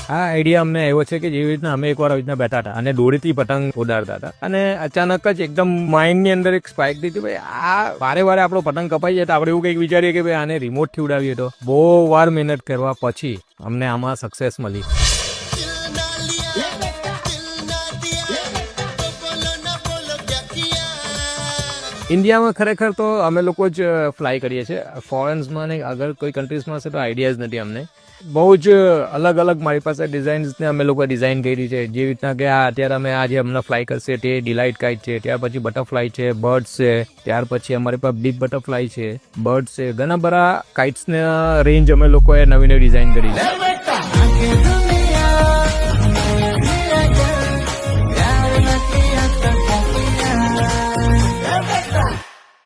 આ આઈડિયા અમને આવ્યો છે કે જેવી રીતના અમે એકવાર આવી રીતના બેઠા હતા અને દોરીથી પતંગ ઉડાડતા હતા અને અચાનક જ એકદમ માઇન્ડ ની અંદર એક સ્પાઇક થઈ હતી. ભાઈ આ વારે વારે આપણો પતંગ કપાઈ જાય તો આપણે એવું કંઈક વિચારીએ કે ભાઈ આને રિમોટ થી ઉડાવીએ. તો બહુ વાર મહેનત કરવા પછી અમને આમાં સક્સેસ મળી. ઇન્ડિયામાં ખરેખર તો અમે લોકો જ ફ્લાય કરીએ છીએ. ફોરેન્સમાં ને અગર કોઈ કન્ટ્રીઝમાં હશે તો આઈડિયા જ નથી અમને. બહુ જ અલગ અલગ મારી પાસે ડિઝાઇન્સને અમે લોકો ડિઝાઇન કરી છે. જેવી રીતના કે આ અત્યારે અમે આ જે હમણાં ફ્લાય કરશે તે ડિલાઇટ કાઇટ છે, ત્યાર પછી બટરફ્લાય છે, બર્ડ્સ છે, ત્યાર પછી અમારી પાસે ડીપ બટરફ્લાય છે, બર્ડ્સ છે, ઘણા બધા કાઇટ્સના રેન્જ અમે લોકોએ નવી નવી ડિઝાઇન કરી છે.